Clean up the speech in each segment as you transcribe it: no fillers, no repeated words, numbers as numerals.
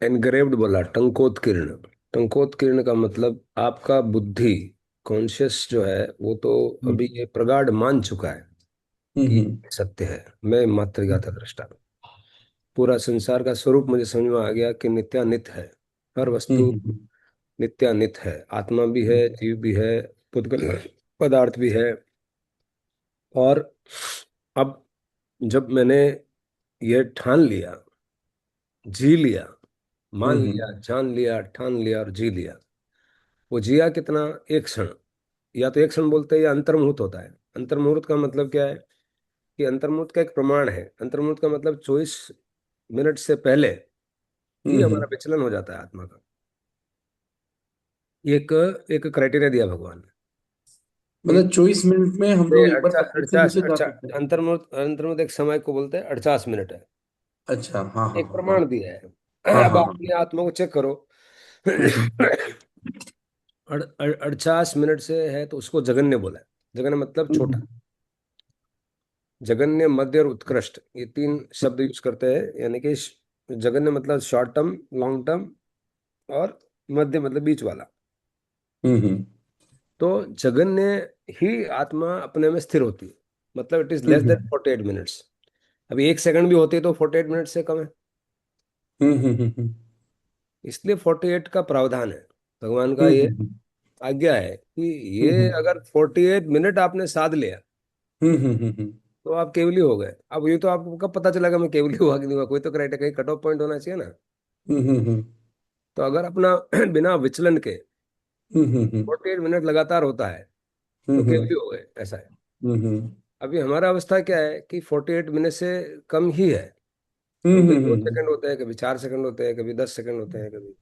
Engraved बोला, टंकोत्कीर्ण। टंकोत्कीर्ण का मतलब आपका बुद्धि, कॉन्शियस जो है वो तो अभी हम्म ये प्रगाढ़ मान चुका है कि हम्म सत्य है, मैं मातृगाता दृष्टा हूँ। पूरा संसार का स्वरूप मुझे समझ में आ गया कि नित्यानित्य है। हर वस्तु हम्म नित्यानित्य है, आत्मा भी है, जीव भी है, पुद्गल पदार्थ भी है। और अब जब मैंने ये ठान लिया, जी लिया, मान लिया, हम्म जान लिया, ठान लिया और जी लिया। वो जिया कितना? एक क्षण। या तो एक क्षण बोलते हैं या अंतर्मुहूर्त होता है। अंतर्मुहूर्त का मतलब क्या है? कि अंतर्मुहूर्त का एक प्रमाण है। अंतर्मुहूर्त का मतलब 24 मिनट से पहले ही हमारा हम्म। विचलन हो जाता है आत्मा का। एक एक क्राइटेरिया दिया भगवान ने। मतलब 24 मिनट में हम नहीं, लोग एक बार अड़चास पृथ्वी से अड़चास नीचे जा सकते अड़चास हैं? अंतर्मुहूर्त, अंतर्मुहूर्त एक समय को बोलते हैं, 48 मिनट है। अच्छा, हाँ हाँ एक हाँ हाँ प्रमाण दिया है। हाँ अब हाँ आप हाँ। अपनी आत्मा को चेक करो। हम्म 48 मिनट से है तो उसको जगन्य बोला है। जगन्य मतलब छोटा। हम्म जगन्य, मध्य और उत्कृष्ट, ये तीन शब्द यूज करते हैं। यानी कि जगन्य मतलब शॉर्ट टर्म, लॉन्ग टर्म, और मध्य मतलब बीच वाला। हम्म तो जगन्य ही आत्मा अपने में स्थिर होती है। मतलब it is less than hmm 48 minutes. अभी एक सेकंड भी होती है तो 48 मिनट से कम है। हम्म इसलिए 48 का प्रावधान है। भगवान का ये हम्म आज्ञा है कि ये हम्म अगर 48 मिनट आपने साध लिया हम्म तो आप केवली हो गए। अब ये तो आपको कब पता चलेगा मैं केवली हुआ कि नहीं हुआ? कोई तो क्राइटेरिया, कहीं कट ऑफ पॉइंट होना चाहिए ना। हम्म तो अगर अपना बिना विचलन के हम्म 48 मिनट लगातार होता है तो केवली हो गए, ऐसा है। हम्म अभी हमारा अवस्था क्या है कि 48 मिनट से कम ही है। कभी 2 सेकंड होते हैं, कभी 4 सेकंड होते हैं, कभी 10 सेकंड होते हैं, कभी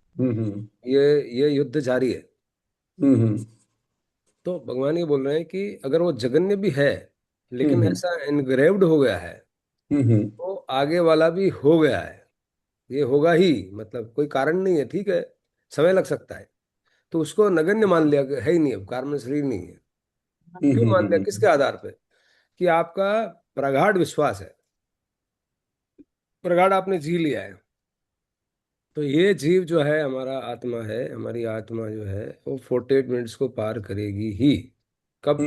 ये ये युद्ध जारी है। तो भगवान ये बोल रहे हैं कि अगर वो जगन्य भी है लेकिन ऐसा एनग्रेव्ड हो गया है तो आगे वाला भी हो गया है। ये होगा ही, मतलब कोई कारण नहीं है, ठीक है, समय लग सकता है। तो उसको नगण्य मान लिया कि है ही नहीं, अब कार्बन में शरीर नहीं है। क्यों मान लिया? किसके आधार पे? कि आपका प्रगाढ़ विश्वास है, प्रगाढ़ आपने जी लिया है। तो ये जीव जो है, हमारा आत्मा है, हमारी आत्मा जो है वो 48 मिनट्स को पार करेगी ही। कब?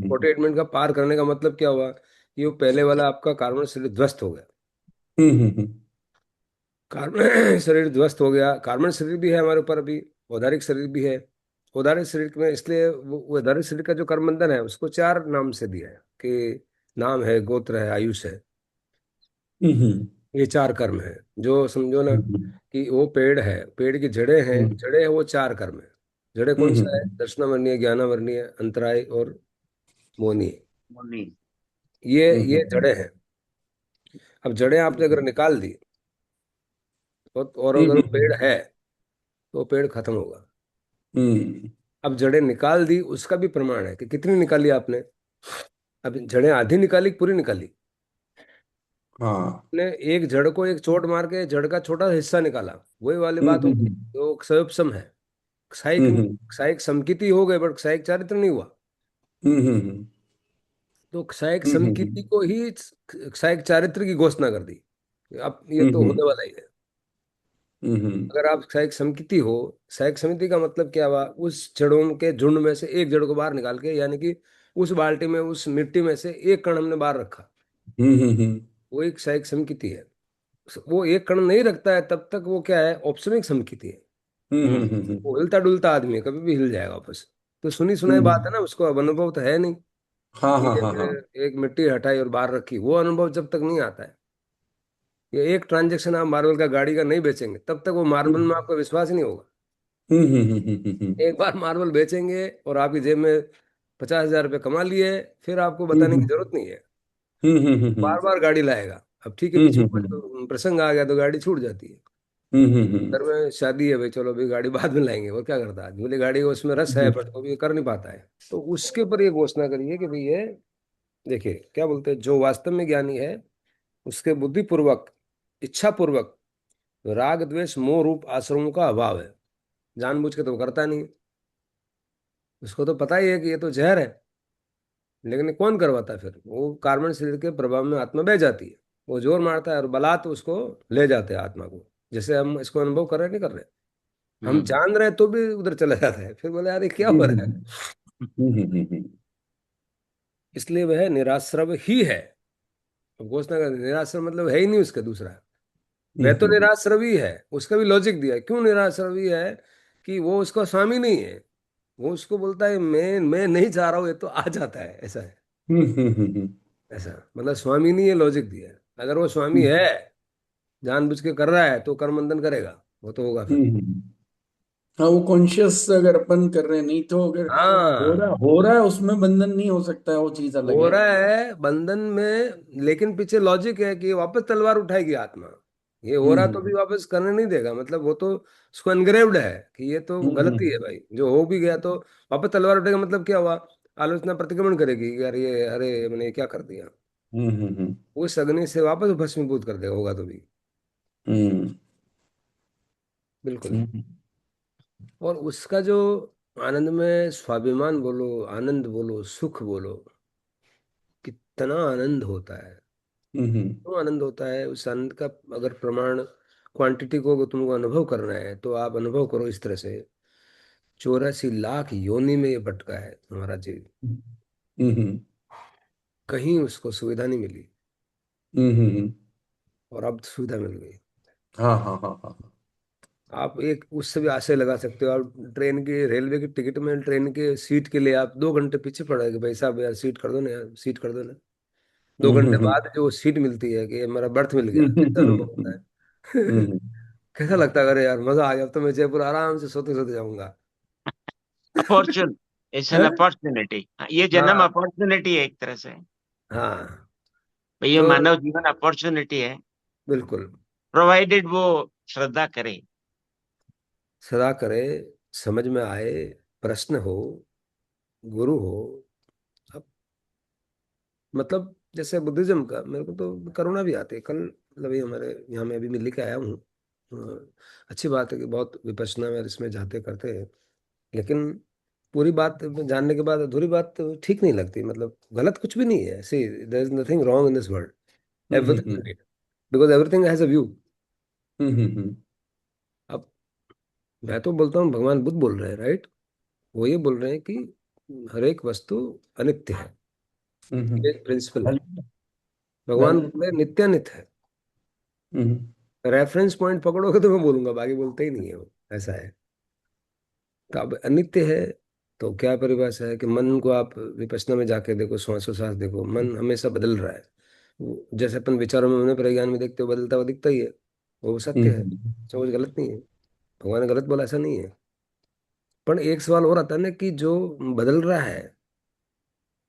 48 मिनट का पार करने का मतलब क्या हुआ? कि वो पहले वाला आपका कार्बन शरीर ध्वस्त हो गया। कार्बन शरीर ध्वस्त हो गया। कार्बन शरीर भी है हमारे ऊपर अभी, औदारिक शरीर भी है। औदारिक शरीर में इसलिए वो औदारिक शरीर का जो कर्म बंधन है उसको चार नाम से दिया है। कि नाम है, गोत्र है, आयुष है। ये चार कर्म है। जो समझो ना कि वो पेड़ है, पेड़ की जड़ें हैं, जड़ें है वो चार कर्म है। जड़ें कौन सा है? दर्शनावर्णीय, ज्ञानावर्णीय, अंतराय और मोहनीय। मुन्नी। ये जड़ें हैं। अब जड़ें आपने अगर निकाल दी और अगर वो पेड़ है तो वो पेड़ खत्म होगा। अब जड़ें निकाल दी उसका भी प्रमाण है कि कितनी निकाली आपने। अब जड़ें आधी निकाली कि पूरी निकाली? हाँ। ने एक जड़ को एक चोट मार के जड़ का छोटा हिस्सा निकाला, वही वाली बात होगी। तो क्षयोपशम है। क्षयिक, क्षयिक समकिति हो गए बट क्षयिक चारित्र नहीं हुआ। तो क्षयिक समकिति को ही क्षयिक चारित्र की घोषणा कर दी। अब ये तो होने वाला ही है। अगर आप क्षयिक समकिति हो, क्षयिक समिति का मतलब क्या हुआ? उस जड़ों के झुंड में से एक जड़ को बाहर निकाल के, यानी कि उस बाल्टी में, उस मिट्टी में से एक कण हमने बाहर रखा, वो एक क्षयिक समकिति है। वो एक कण नहीं रखता है तब तक वो क्या है? औपसमिक समकिति है। वो हिलता डुलता आदमी है, कभी भी हिल जाएगा वापस। तो सुनी सुनाई बात है ना, उसको अब अनुभव तो है नहीं। हाँ कि हाँ हाँ हाँ। एक मिट्टी हटाई और बाहर रखी, वो अनुभव जब तक नहीं आता है। ये एक ट्रांजेक्शन आप मार्बल का, गाड़ी का नहीं बेचेंगे तब तक वो मार्बल में आपका विश्वास ही नहीं होगा। एक बार मार्बल बेचेंगे और आपकी जेब में 50,000 रुपये कमा लिए, फिर आपको बताने की जरूरत नहीं है। बार बार गाड़ी लाएगा। अब ठीक है, बीच में कोई तो प्रसंग आ गया तो गाड़ी छूट जाती है। घर में शादी है भाई, चलो अभी गाड़ी बाद में लाएंगे, और क्या करता है बोले गाड़ी को, उसमें रस है बट वो भी कर नहीं पाता है। तो उसके ऊपर ये घोषणा करिए कि भाई ये देखिए क्या बोलते हैं, जो वास्तव में ज्ञानी है उसके बुद्धिपूर्वक, इच्छा पूर्वक राग द्वेष मोह रूप आश्रमों का अभाव है। जानबूझ के तो वो करता नहीं। उसको तो पता ही है कि ये तो जहर है, लेकिन ये कौन करवाता है? फिर वो कार्बन शरीर के प्रभाव में आत्मा बह जाती है। वो जोर मारता है और बलात् उसको ले जाते हैं आत्मा को। जैसे हम इसको अनुभव कर रहे हैं, नहीं कर रहे, हम हम्म जान रहे हैं तो भी उधर चला जाता है, फिर बोले यार ये क्या हो हम्म रहा है। इसलिए वह निराश्रव ही है। अब घोषणा कर, निराश्रम मतलब है ही नहीं उसका दूसरा। वह तो हम्म निराश्रवी है, उसका भी लॉजिक दिया है क्यों निराश्रवी है, कि वो उसका स्वामी नहीं है। वो उसको बोलता है मैं नहीं चाह रहा हूँ, ये तो आ जाता है, ऐसा है। हम्म ऐसा मतलब स्वामी नहीं है, लॉजिक दिया है। अगर वो स्वामी हम्म है, जानबूझ के कर रहा है, तो कर्म बंधन करेगा, वो तो होगा फिर। हम्म। हाँ, वो कॉन्शियस अगर अपन कर रहे हैं, नहीं तो अगर हाँ, हो रहा है उसमें बंधन नहीं हो सकता है, वो चीज अलग हो है। रहा है बंधन में, लेकिन पीछे लॉजिक है कि वापस तलवार उठाएगी आत्मा। ये हो रहा तो भी हम्म वापस करने नहीं देगा, मतलब वो तो उसको एनग्रेव्ड है कि ये तो गलती है हम्म भाई, जो हो भी गया तो वापस तलवार उठेगा, मतलब क्या हुआ, आलोचना प्रतिक्रमण करेगी कि यार ये, अरे मैंने ये क्या कर दिया। हम्म उस अग्नि से वापस भस्मीभूत कर देगा, होगा तो भी। हम्म बिल्कुल। हम्म और उसका जो आनंद में स्वाभिमान बोलो, आनंद बोलो, सुख बोलो, कितना आनंद होता है। हम्म तो आनंद होता है उस आनंद का। अगर प्रमाण क्वांटिटी को तुमको अनुभव करना है, तो आप अनुभव करो इस तरह से, 84 लाख योनि में ये भटका है हमारा जीव, हम्म कहीं उसको सुविधा नहीं मिली, हम्म। और अब सुविधा मिल गई। हाँ हाँ हाँ हाँ। आप एक उससे भी आशय लगा सकते हो, आप ट्रेन की, रेलवे की टिकट में ट्रेन के सीट के लिए आप 2 घंटे पीछे पड़े कि भाई साहब यार सीट कर दो ना, यार सीट कर दो ना। 2 घंटे हम्म बाद जो सीट मिलती है कि मेरा बर्थ मिल गया, कैसा अनुभव हम्म होता है। कैसा लगता है, अरे यार मजा आ गया, अब तो मैं जयपुर आराम से सोते सोते जाऊंगा। अपॉर्चुन इट्स एन हैं? अपॉर्चुनिटी। ये जन्म हाँ, अपॉर्चुनिटी है एक तरह से। हाँ। भाई ये तो मानव जीवन अपॉर्चुनिटी है, बिल्कुल, प्रोवाइडेड वो श्रद्धा करे। सदा करे, समझ में आए, प्रश्न हो, गुरु हो। अब मतलब जैसे बुद्धिज्म का, मेरे को तो करुणा भी आती है। कल मतलब ये हमारे यहाँ मैं अभी मिल के आया हूँ। अच्छी बात है कि बहुत विपश्यना में इसमें जाते करते हैं, लेकिन पूरी बात जानने के बाद अधूरी बात तो ठीक नहीं लगती। मतलब गलत कुछ भी नहीं है, see there is nothing wrong in this world, everything hmm right, because everything has a view. हम्म अब मैं तो बोलता हूँ भगवान बुद्ध बोल रहे हैं, राइट। वो ये बोल रहे हैं कि हर एक वस्तु अनित्य है, हम्म। ये एक प्रिंसिपल है। वैलिड भगवान वैलिड। बोल रहे हैं नित्यानित है। हम्म रेफरेंस पॉइंट पकड़ोगे तो मैं बोलूंगा, बाकी बोलते ही नहीं है वो, ऐसा है। तो अब अनित्य है, तो क्या परिभाषा है कि मन को आप विपස්සना में जाके देखो, श्वासोच्छ्वास देखो, मन हमेशा बदल रहा है। जैसे अपन विचारों में, उन्हें प्रज्ञान में देखते हो, बदलता हुआ दिखता ही है। वो सत्य है, हम्म तो कुछ गलत नहीं है। भगवान ने गलत बोला, ऐसा नहीं है। पर एक सवाल और आता है ना, कि जो बदल रहा है,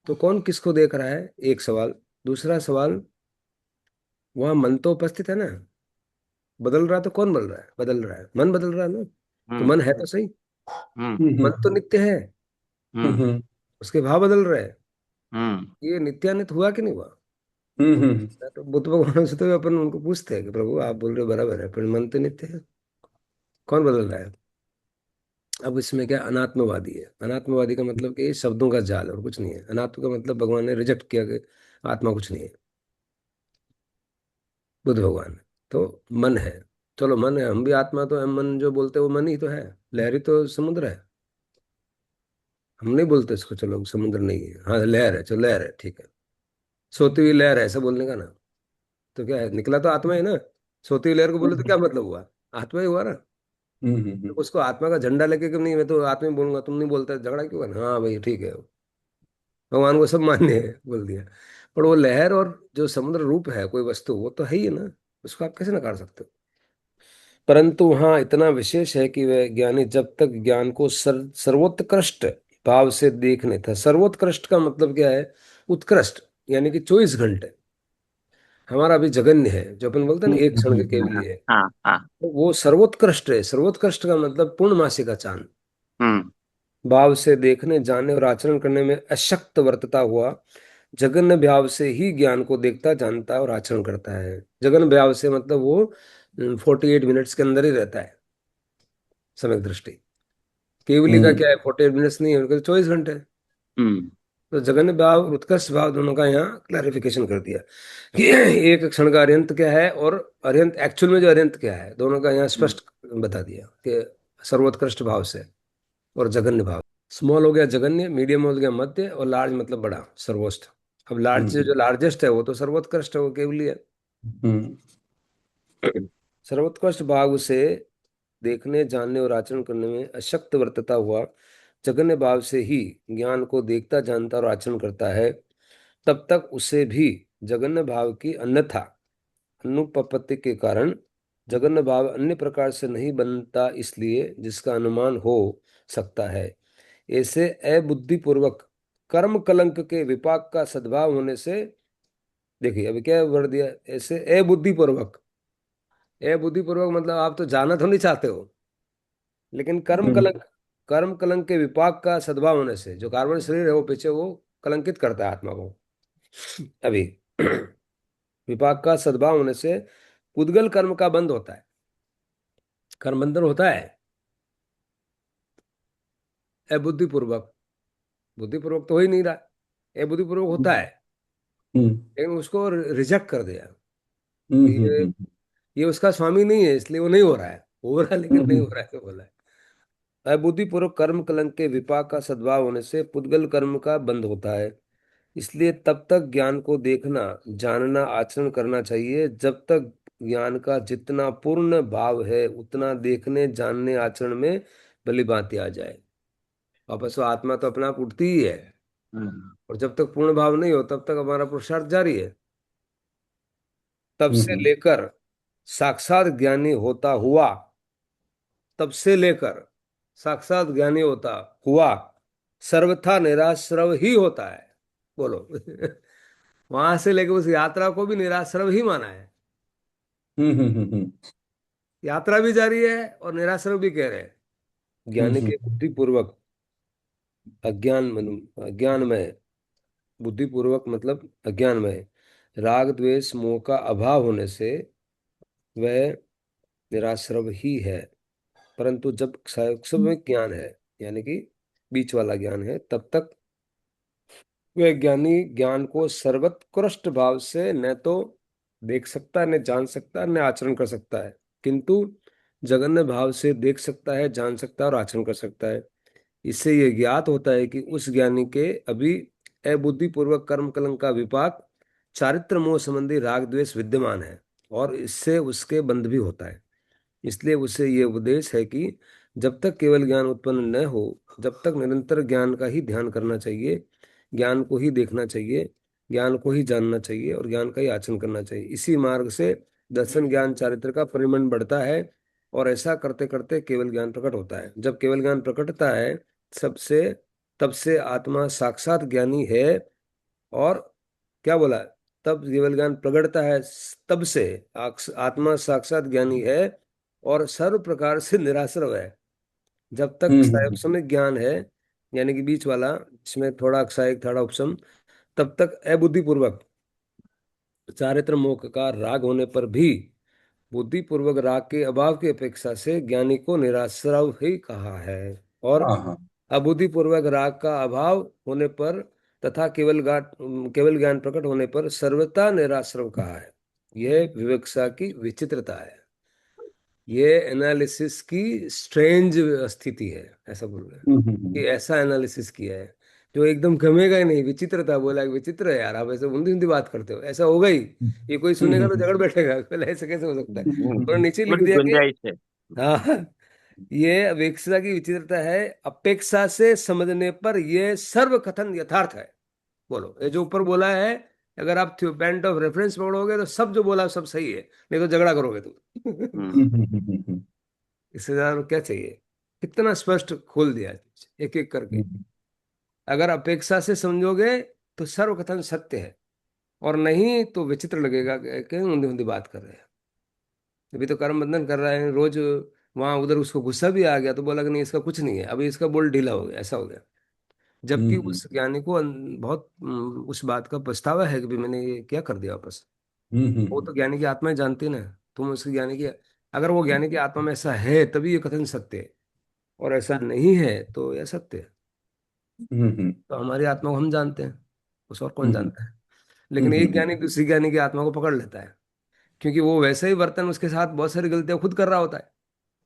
तो कौन किसको देख रहा है, एक सवाल। दूसरा सवाल, वहां मन तो उपस्थित है ना। बदल रहा है तो कौन बदल रहा है, बदल रहा है मन, बदल रहा है ना। तो हम्म मन है तो सही, हम्म मन तो नित्य है, हम्म उसके भाव बदल रहे हैं। हम्म ये नित्यानित हुआ कि नहीं हुआ। हम्म तो बुद्ध भगवान से तो अपन उनको पूछते हैं कि प्रभु आप बोल रहे हो बराबर है, पर मन तो नित्य है, कौन बदल रहा है। अब इसमें क्या, अनात्मवादी है। अनात्मवादी का मतलब कि ये शब्दों का जाल है और कुछ नहीं है। अनात्म का मतलब भगवान ने रिजेक्ट किया कि आत्मा कुछ नहीं है, बुद्ध भगवान ने। तो मन है, चलो मन है, हम भी आत्मा तो है, मन जो बोलते हैं वो मन ही तो है। लहरी तो समुद्र है, हम नहीं बोलते इसको चलो समुद्र नहीं है, हाँ लहर है, चलो लहर है, ठीक है। सोती हुई लहर है, ऐसा बोलने का ना। तो क्या है, निकला तो आत्मा ही ना। सोती हुई लहर को बोले तो क्या मतलब हुआ, आत्मा ही हुआ ना। तो उसको आत्मा का झंडा लेके क्यों नहीं, मैं तो आत्मा ही बोलूंगा, तुम नहीं बोलते, झगड़ा क्यों करना, हाँ भाई ठीक है, भगवान को सब मान्य है, बोल दिया। पर वो लहर और जो समुद्र रूप है कोई वस्तु, वो तो है ही है ना, उसको आप कैसे नकार सकते हो। परंतु हाँ इतना विशेष है कि वह ज्ञानी जब तक ज्ञान को सर्वोत्कृष्ट भाव से देखने था। सर्वोत्कृष्ट का मतलब क्या है, उत्कृष्ट, यानी कि 24 घंटे। हमारा अभी जगन्य है, जो अपन बोलते हैं ना, एक क्षण के केवली है। हाँ हाँ। तो वो सर्वोत्कृष्ट है। सर्वोत्कृष्ट का मतलब पूर्णमासी का चांद, हम्म भाव से देखने, जाने और आचरण करने में अशक्त वर्तता हुआ, जगन्य भाव से ही ज्ञान को देखता, जानता और आचरण करता है। जगन्य भाव से मतलब वो 48 मिनट्स के अंदर ही रहता है, समय दृष्टि। केवली का हम्म क्या है, 48 मिनट्स नहीं है, उनका 24 घंटे। हम्म तो जगन्य भाव और उत्कर्ष भाव दोनों का यहाँ क्लैरिफिकेशन कर दिया कि एक क्षण का अर्यंत क्या है और अर्यंत एक्चुअल में जो अर्यंत क्या है, दोनों का यहाँ हम्म, स्पष्ट बता दिया कि सर्वोत्कृष्ट भाव से और जघन्य भाव। स्मॉल हो गया जघन्य, मीडियम हो गया मध्य, और लार्ज मतलब बड़ा, सर्वोच्च। अब लार्ज हम्म, जो लार्जेस्ट है वो तो सर्वोत्कृष्ट है, वो केवली है। हम्म, सर्वोत्कृष्ट भाव से देखने, जानने और आचरण करने में अशक्त वर्तता हुआ जघन्य भाव से ही ज्ञान को देखता, जानता और आचरण करता है, तब तक उसे भी जघन्य भाव की अन्यथा अनुपपत्ति के कारण जघन्य भाव अन्य प्रकार से नहीं बनता, इसलिए जिसका अनुमान हो सकता है। ऐसे अबुद्धिपूर्वक कर्म कलंक के विपाक का सद्भाव होने से, देखिए अभी क्या वर्ड दिया, ऐसे अबुद्धिपूर्वक। अबुद्धिपूर्वक मतलब आप तो जाना तो नहीं चाहते हो, लेकिन हम्म, कर्म कलंक के विपाक का सद्भाव होने से, जो कार्बन शरीर है वो पीछे वो कलंकित करता है आत्मा को। अभी विपाक का सद्भाव होने से पुद्गल कर्म का बंध होता है। कर्म बंधन होता है अबुद्धिपूर्वक। बुद्धिपूर्वक तो हो ही नहीं रहा, अबुद्धिपूर्वक होता है, हम्म, लेकिन उसको रिजेक्ट कर दिया हम्म, कि हम्म, ये उसका स्वामी नहीं है, इसलिए वो नहीं हो रहा है, हो रहा है लेकिन नहीं हो हम्म, रहा है, तो बोला है। अबुद्धिपूर्वक कर्म कलंक के विपाक का सद्भाव होने से पुद्गल कर्म का बंध होता है, इसलिए तब तक ज्ञान को देखना, जानना, आचरण करना चाहिए जब तक ज्ञान का जितना पूर्ण भाव है उतना देखने, जानने, आचरण में भली भांति आ जाए। वापस वो आत्मा तो अपने आप उठती ही है, हम्म, और जब तक पूर्ण भाव नहीं हो तब तक हमारा पुरुषार्थ जारी है। तब से हम्म, लेकर साक्षात ज्ञानी होता हुआ, तब से लेकर साक्षात ज्ञानी होता हुआ सर्वथा निराश्रव ही होता है। बोलो वहां से लेकर उस यात्रा को भी निराश्रव ही माना है। हम्म, यात्रा भी जारी है और निराश्रव भी कह रहे हैं। ज्ञानी के बुद्धिपूर्वक अज्ञान में, बुद्धिपूर्वक मतलब अज्ञान में राग द्वेष मोह का अभाव होने से वह निराश्रव ही है। परंतु जब सूक्ष्म ज्ञान है, यानी कि बीच वाला ज्ञान है, तब तक वह ज्ञानी ज्ञान को सर्वोत्कृष्ट भाव से न तो देख सकता, न जान सकता, न आचरण कर सकता है, किंतु जघन्य भाव से देख सकता है, जान सकता है और आचरण कर सकता है। इससे यह ज्ञात होता है कि उस ज्ञानी के अभी अबुद्धिपूर्वक कर्म कलंक का विपाक चारित्र मोह संबंधी राग द्वेष विद्यमान है, और इससे उसके बंध भी होता है। इसलिए उसे यह उपदेश है कि जब तक केवल ज्ञान उत्पन्न न हो, जब तक निरंतर ज्ञान का ही ध्यान करना चाहिए, ज्ञान को ही देखना चाहिए, ज्ञान को ही जानना चाहिए और ज्ञान का ही आचरण करना चाहिए। इसी मार्ग से दर्शन ज्ञान चारित्र का परिमंड बढ़ता है, और ऐसा करते करते केवल ज्ञान प्रकट होता है। जब केवल ज्ञान प्रकटता है सबसे, तब से आत्मा साक्षात ज्ञानी है। और क्या बोला, तब केवल ज्ञान प्रगटता है, तब से आत्मा साक्षात ज्ञानी है और सर्व प्रकार से निराश्रव है। जब तक समय ज्ञान है, यानी कि बीच वाला, जिसमें थोड़ा अक्षायिक थोड़ा उपशम, तब तक अबुद्धिपूर्वक चारित्र मोह का राग होने पर भी बुद्धिपूर्वक राग के अभाव की अपेक्षा से ज्ञानी को निराश्रव ही कहा है। और हाँ, हाँ, अबुद्धिपूर्वक राग का अभाव होने पर तथा केवल ज्ञान प्रकट होने पर सर्वथा निराश्रव कहा है। यह विवक्षा की विचित्रता है, ये एनालिसिस की स्ट्रेंज स्थिति है, ऐसा बोल रहे हैं कि ऐसा एनालिसिस किया है जो एकदम गमेगा ही नहीं। विचित्रता बोला कि विचित्र है यार, आप ऐसे ऊंधी ऊंधी बात करते हो, ऐसा होगा ही, ये कोई सुनेगा तो झगड़ बैठेगा, बोले ऐसे कैसे हो सकता है। उन्होंने नीचे लिख पूरी दिया कि गुंजाइश है। हाँ, ये अपेक्षा की विचित्रता है, अपेक्षा से समझने पर ये सर्व कथन यथार्थ है। बोलो, ये जो ऊपर बोला है, अगर आप पॉइंट ऑफ रेफरेंस पकड़ोगे तो सब जो बोला सब सही है, नहीं तो झगड़ा करोगे तुम। हम्म, इससे ज्यादा और क्या चाहिए। कितना स्पष्ट खोल दिया एक एक करके। अगर अपेक्षा से समझोगे तो सर्वकथन सत्य है, और नहीं तो विचित्र लगेगा कि कहीं ऊंधी ऊंधी बात कर रहे हैं। अभी तो कर्म बंधन कर रहे हैं रोज, वहां उधर उसको गुस्सा भी आ गया तो बोला कि नहीं इसका कुछ नहीं है, अभी इसका बोल ढीला हो गया, ऐसा हो गया। जबकि उस ज्ञानी को बहुत उस बात का पछतावा है कि भी मैंने ये क्या कर दिया वापस। वो तो ज्ञानी की आत्मा ही जानती है ना, तुम उसकी ज्ञानी की, अगर वो ज्ञानी की आत्मा में ऐसा है तभी ये कथन सत्य है, और ऐसा नहीं है तो यह सत्य है। तो हमारी आत्मा को हम जानते हैं, उस और कौन हम्म, जानता है। लेकिन एक ज्ञानी दूसरी ज्ञानी की आत्मा को पकड़ लेता है, क्योंकि वो वैसे ही वर्तन उसके साथ बहुत सारी गलतियां खुद कर रहा होता है।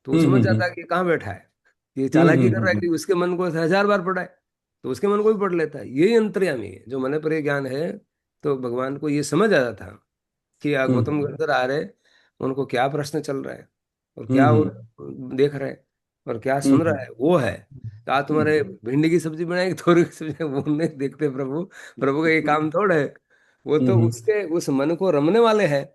तो वो समझ जाता है कि ये कहाँ बैठा है, ये चालाकी कर रहा है, कि उसके मन को 1000 बार पढ़ा है, तो उसके मन को भी पढ़ लेता है। यही अंतर्यामी है जो मन पर ये ज्ञान है। तो भगवान को ये समझ आ जाता कि गौतम गंधर आ रहे, उनको क्या प्रश्न चल रहा है, और क्या वो देख रहे हैं, और क्या सुन रहा है, वो है। कहा तुम्हारे भिंडी की सब्जी बनाएगी, तोरी की सब्जी, वो नहीं देखते प्रभु, प्रभु का ये काम थोड़ा है। वो तो उसके उस मन को रमने वाले हैं,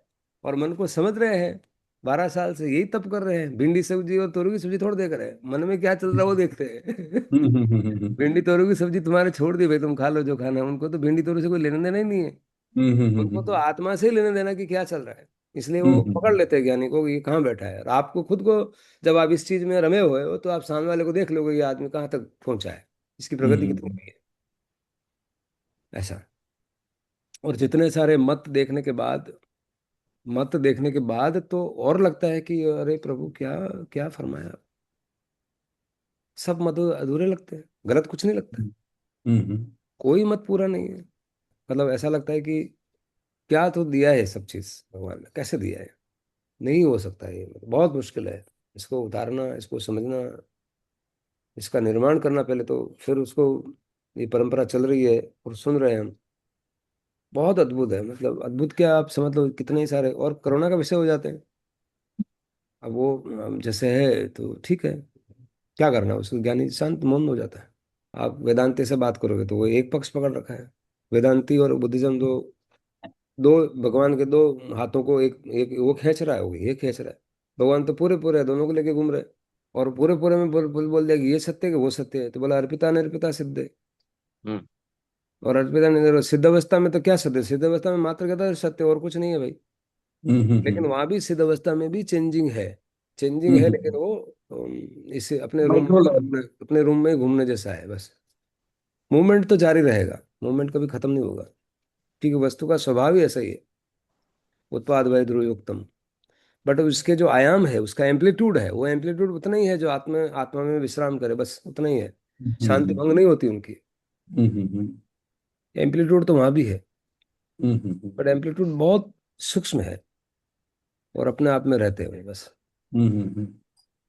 और मन को समझ रहे हैं। 12 साल से यही तप कर रहे हैं, भिंडी सब्जी और तोरी की सब्जी थोड़ा देख रहे हैं, मन में क्या चल रहा है वो देखते हैं। भिंडी तोरी की सब्जी तुम्हारे छोड़ दी भाई, तुम खा लो जो खाना है, उनको तो भिंडी तोरी से कोई लेना देना ही नहीं है। उनको तो आत्मा से ही लेने देना कि क्या चल रहा है। इसलिए वो पकड़ लेते हैं ज्ञानी को कि ये कहाँ बैठा है। और आपको खुद को, जब आप इस चीज में रमे हुए हो, तो आप सामने वाले को देख लोगे ये आदमी कहाँ तक पहुंचा है, इसकी प्रगति कितनी हुई है, ऐसा। और जितने सारे मत देखने के बाद तो और लगता है कि अरे प्रभु क्या क्या फरमाया। सब मत अधूरे लगते हैं, गलत कुछ नहीं लगता, कोई मत पूरा नहीं है। मतलब ऐसा लगता है कि क्या तो दिया है सब चीज भगवान ने, कैसे दिया है, नहीं हो सकता ये, मतलब बहुत मुश्किल है इसको उतारना, इसको समझना, इसका निर्माण करना पहले, तो फिर उसको, ये परंपरा चल रही है और सुन रहे हैं हम। बहुत अद्भुत है, मतलब अद्भुत क्या, आप समझ लो कितने ही सारे और कोरोना का विषय हो जाते हैं। अब वो जैसे है तो ठीक है, क्या करना, उसको ज्ञानी शांत मौन हो जाता है। आप वेदांति से बात करोगे तो वो एक पक्ष पकड़ रखा है। वेदांति और बुद्धिज्म दो, दो भगवान के दो हाथों को एक एक वो खींच रहा है, वो ये खींच रहा है। भगवान तो पूरे पूरे दोनों को लेके घूम रहे हैं। और पूरे पूरे में बोल दिया कि ये सत्य है कि वो सत्य है, तो बोला अर्पिता निर्पिता सिद्ध है। हम्म और अर्पिता सिद्ध अवस्था में तो क्या सत्य है, सिद्ध अवस्था में मात्र कहता है सत्य, और कुछ नहीं है भाई। लेकिन वहां भी सिद्ध अवस्था में भी चेंजिंग है, चेंजिंग है, लेकिन वो इसे अपने रूम में घूमने जैसा है बस। मूवमेंट तो जारी रहेगा, मूवमेंट कभी खत्म नहीं होगा, क्योंकि वस्तु का स्वभाव ही ऐसा ही है। उत्पाद वय ध्रुवोक्तम। बट उसके जो आयाम है, उसका एम्पलीट्यूड है, वो एम्पलीट्यूड उतना ही है जो आत्मा आत्मा में विश्राम करे, बस उतना ही है। शांति भंग नहीं होती उनकी। एम्पलीट्यूड तो वहां भी है, बट एम्पलीट्यूड बहुत सूक्ष्म है, और अपने आप में रहते हुए बस।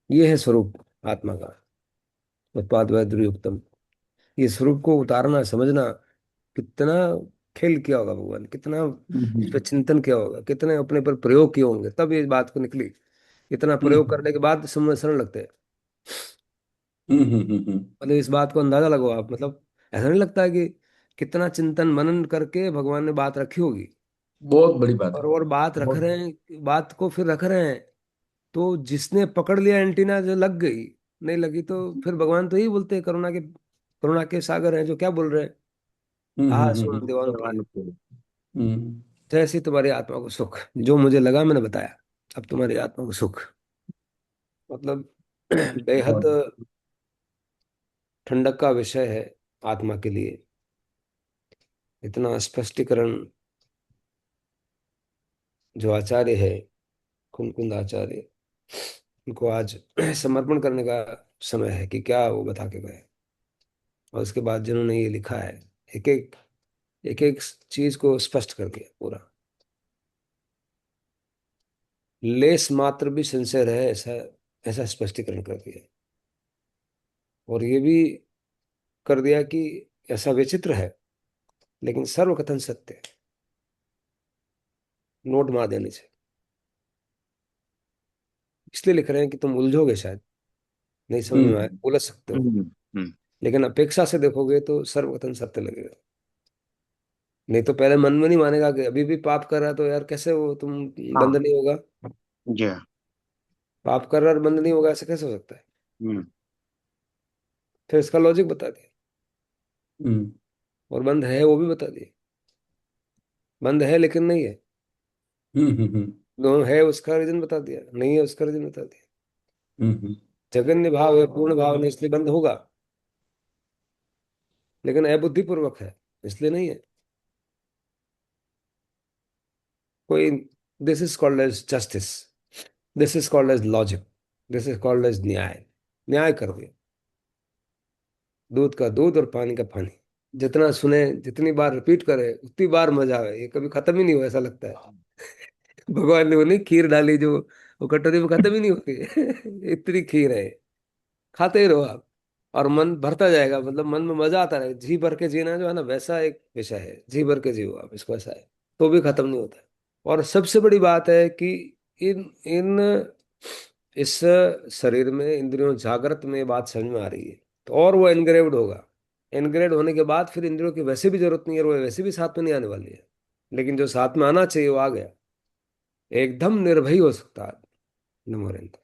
ये है स्वरूप आत्मा का, उत्पाद वय ध्रुवोक्तम। ये स्वरूप को उतारना समझना, कितना खेल किया होगा भगवान, कितना इस पर चिंतन किया होगा, कितने अपने पर प्रयोग किए होंगे, तब ये बात को निकली। इतना प्रयोग करने के बाद समझने लगते हैं। मतलब इस बात को अंदाजा लगाओ आप, मतलब ऐसा नहीं लगता है कि कितना चिंतन मनन करके भगवान ने बात रखी होगी। बहुत बड़ी बात है। और बात रख बहुत। रहे हैं, बात को फिर रख रहे हैं, तो जिसने पकड़ लिया एंटीना, जो लग गई, नहीं लगी तो फिर भगवान तो यही बोलते हैं, करुणा के सागर हैं जो क्या बोल रहे हैं, हाँ सुन दीवानों के लिए, भगवान को। हम्म, जैसी तुम्हारी आत्मा को सुख, जो मुझे लगा मैंने बताया, अब तुम्हारी आत्मा को सुख। मतलब बेहद बहुत। ठंडक का विषय है आत्मा के लिए। इतना स्पष्टीकरण जो आचार्य है, कुंद आचार्य, उनको आज समर्पण करने का समय है कि क्या वो बता के गए। और उसके बाद जिन्होंने ये लिखा है, एक एक एक चीज को स्पष्ट कर दिया पूरा, लेस मात्र भी सिंसियर है, ऐसा ऐसा स्पष्टीकरण कर दिया। और ये भी कर दिया कि ऐसा विचित्र है, लेकिन सर्वकथन सत्य है, नोट मार देने से। इसलिए लिख रहे हैं कि तुम उलझोगे शायद, नहीं समझ में आए, हम्म, उलझ सकते हो। हम्म हम्म लेकिन अपेक्षा से देखोगे तो सर्वकथन सत्य लगेगा। नहीं तो पहले मन में नहीं मानेगा कि अभी भी पाप कर रहा है, तो यार कैसे वो तुम हाँ बंद नहीं होगा। जी हाँ। पाप कर रहा है और बंद नहीं होगा, ऐसे कैसे हो सकता है। हम्म फिर इसका लॉजिक बता दिया, हम्म, और बंद है वो भी बता दिया। बंद है लेकिन नहीं है, दोनों है उसका रीजन बता दिया, नहीं है उसका रीजन बता दिया। हम्म, जगन्य भाव है, पूर्ण भाव नहीं, इसलिए बंद होगा। लेकिन अबुद्धिपूर्वक है, इसलिए नहीं है कोई। This is called as justice, this is called as logic, this is called as nyaya. न्याय कर दिया, दूध का दूध और पानी का पानी। जितना सुने, जितनी बार रिपीट करे, उतनी बार मजा आवे। ये कभी खत्म ही नहीं हो, ऐसा लगता है। भगवान ने वो नहीं खीर डाली जो, वो कटोरी में खत्म ही नहीं होती है। इतनी खीर है, खाते ही रहो आप, और मन भरता जाएगा। मतलब मन में मजा आता रहेगा। जी भर के जीना जो है ना, वैसा एक विषय है। जी भर के जियो आप इसको, ऐसा है, तो भी खत्म नहीं होता है। और सबसे बड़ी बात है कि इन इन इस शरीर में इंद्रियों जागृत में ये बात समझ में आ रही है, तो और वो एनग्रेव्ड होगा। एनग्रेव्ड होने के बाद फिर इंद्रियों की वैसे भी जरूरत नहीं है, वो वैसे भी साथ में नहीं आने वाली है। लेकिन जो साथ में आना चाहिए वो आ गया, एकदम निर्भय हो सकता है। नमो